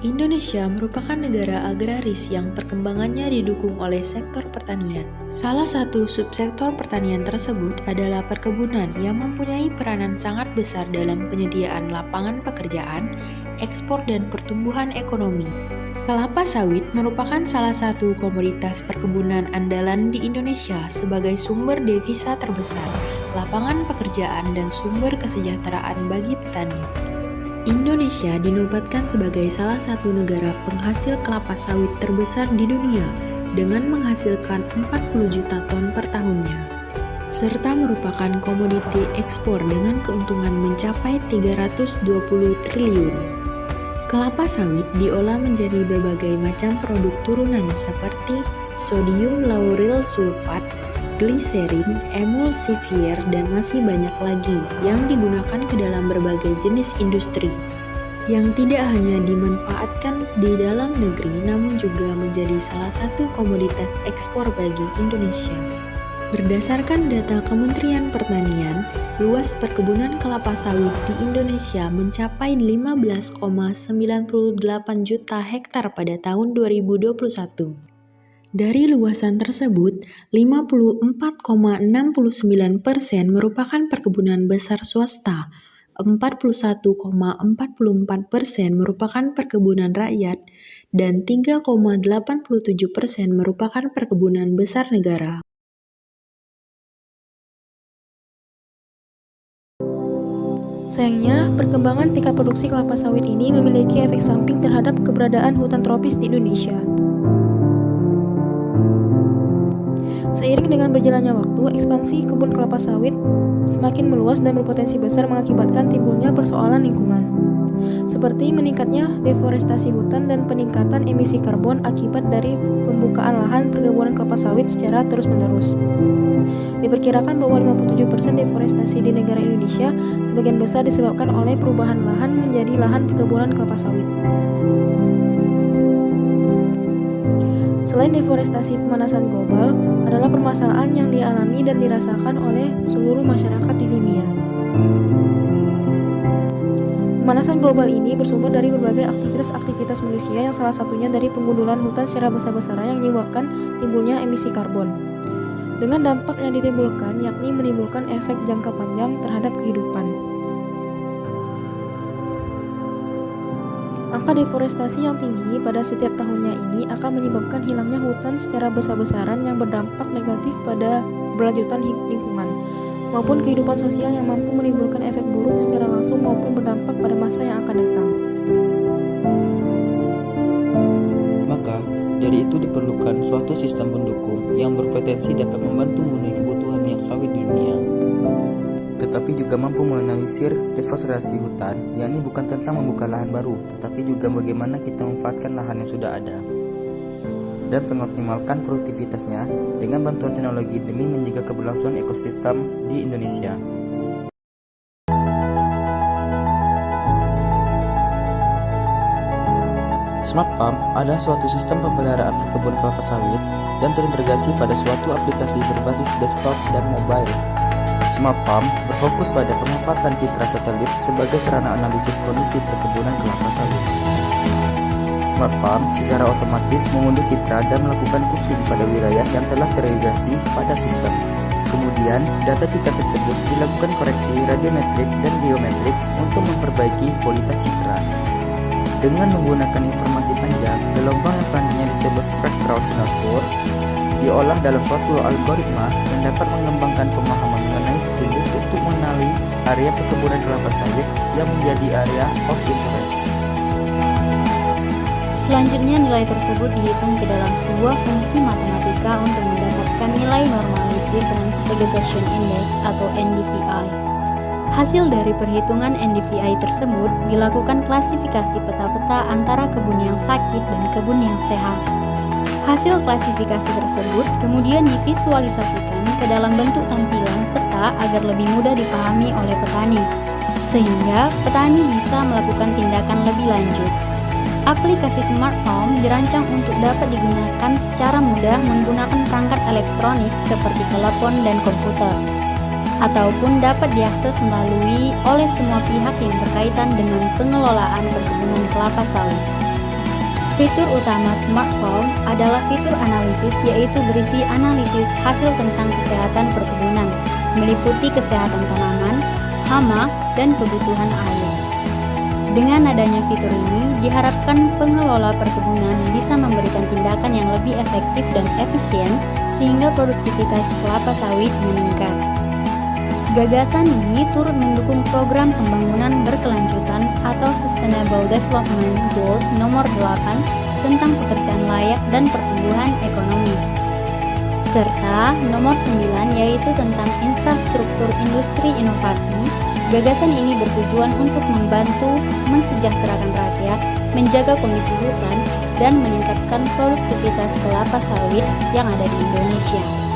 Indonesia merupakan negara agraris yang perkembangannya didukung oleh sektor pertanian. Salah satu subsektor pertanian tersebut adalah perkebunan yang mempunyai peranan sangat besar dalam penyediaan lapangan pekerjaan, ekspor dan pertumbuhan ekonomi. Kelapa sawit merupakan salah satu komoditas perkebunan andalan di Indonesia sebagai sumber devisa terbesar, lapangan pekerjaan dan sumber kesejahteraan bagi petani. Indonesia dinobatkan sebagai salah satu negara penghasil kelapa sawit terbesar di dunia dengan menghasilkan 40 juta ton per tahunnya, serta merupakan komoditi ekspor dengan keuntungan mencapai 320 triliun. Kelapa sawit diolah menjadi berbagai macam produk turunan seperti sodium lauryl sulfat, gliserin, emulsifier, dan masih banyak lagi yang digunakan ke dalam berbagai jenis industri yang tidak hanya dimanfaatkan di dalam negeri namun juga menjadi salah satu komoditas ekspor bagi Indonesia. Berdasarkan data Kementerian Pertanian, luas perkebunan kelapa sawit di Indonesia mencapai 15,98 juta hektar pada tahun 2021. Dari luasan tersebut, 54,69% merupakan perkebunan besar swasta, 41,44% merupakan perkebunan rakyat, dan 3,87% merupakan perkebunan besar negara. Sayangnya, perkembangan tingkat produksi kelapa sawit ini memiliki efek samping terhadap keberadaan hutan tropis di Indonesia. Seiring dengan berjalannya waktu, ekspansi kebun kelapa sawit semakin meluas dan berpotensi besar mengakibatkan timbulnya persoalan lingkungan, seperti meningkatnya deforestasi hutan dan peningkatan emisi karbon akibat dari pembukaan lahan perkebunan kelapa sawit secara terus-menerus. Diperkirakan bahwa 57% deforestasi di negara Indonesia sebagian besar disebabkan oleh perubahan lahan menjadi lahan perkebunan kelapa sawit. Selain deforestasi, pemanasan global adalah permasalahan yang dialami dan dirasakan oleh seluruh masyarakat di dunia. Pemanasan global ini bersumber dari berbagai aktivitas manusia yang salah satunya dari penggundulan hutan secara besar-besaran yang menyebabkan timbulnya emisi karbon. Dengan dampak yang ditimbulkan, yakni menimbulkan efek jangka panjang terhadap kehidupan. Angka deforestasi yang tinggi pada setiap tahunnya ini akan menyebabkan hilangnya hutan secara besar-besaran yang berdampak negatif pada berlanjutan lingkungan, maupun kehidupan sosial yang mampu menimbulkan efek buruk secara langsung maupun berdampak pada masa yang akan datang. Maka, dari itu diperlukan suatu sistem pendukung yang berpotensi dapat membantu memenuhi kebutuhan minyak sawit di dunia, tetapi juga mampu menganalisir deforestasi hutan, yakni bukan tentang membuka lahan baru, tetapi juga bagaimana kita memanfaatkan lahan yang sudah ada dan mengoptimalkan produktivitasnya dengan bantuan teknologi demi menjaga keberlangsungan ekosistem di Indonesia. Smart Farm adalah suatu sistem pemeliharaan perkebunan kelapa sawit dan terintegrasi pada suatu aplikasi berbasis desktop dan mobile. Smart Farm berfokus pada pemanfaatan citra satelit sebagai sarana analisis kondisi perkebunan kelapa sawit. Smart Farm secara otomatis mengunduh citra dan melakukan clipping pada wilayah yang telah terintegrasi pada sistem. Kemudian, data citra tersebut dilakukan koreksi radiometrik dan geometrik untuk memperbaiki kualitas citra. Dengan menggunakan informasi panjang, gelombang yang selanjutnya disebut spectral signature diolah dalam suatu algoritma yang dapat mengembangkan pemahaman mengenai petunjuk untuk mengenali area perkebunan kelapa sawit yang menjadi area of interest. Selanjutnya, nilai tersebut dihitung ke dalam sebuah fungsi matematika untuk mendapatkan nilai normalisir dengan Segregation Index atau NDVI. Hasil dari perhitungan NDVI tersebut dilakukan klasifikasi peta-peta antara kebun yang sakit dan kebun yang sehat. Hasil klasifikasi tersebut kemudian divisualisasikan ke dalam bentuk tampilan peta agar lebih mudah dipahami oleh petani, sehingga petani bisa melakukan tindakan lebih lanjut. Aplikasi Smart Farm dirancang untuk dapat digunakan secara mudah menggunakan perangkat elektronik seperti telepon dan komputer, ataupun dapat diakses melalui oleh semua pihak yang berkaitan dengan pengelolaan perkebunan kelapa sawit. Fitur utama Smart Farm adalah fitur analisis, yaitu berisi analisis hasil tentang kesehatan perkebunan, meliputi kesehatan tanaman, hama, dan kebutuhan air. Dengan adanya fitur ini, diharapkan pengelola perkebunan bisa memberikan tindakan yang lebih efektif dan efisien sehingga produktivitas kelapa sawit meningkat. Gagasan ini turut mendukung program pembangunan berkelanjutan atau Sustainable Development Goals nomor 8 tentang pekerjaan layak dan pertumbuhan ekonomi. Serta nomor 9 yaitu tentang infrastruktur industri inovasi. Gagasan ini bertujuan untuk membantu mensejahterakan rakyat, menjaga kondisi hutan, dan meningkatkan produktivitas kelapa sawit yang ada di Indonesia.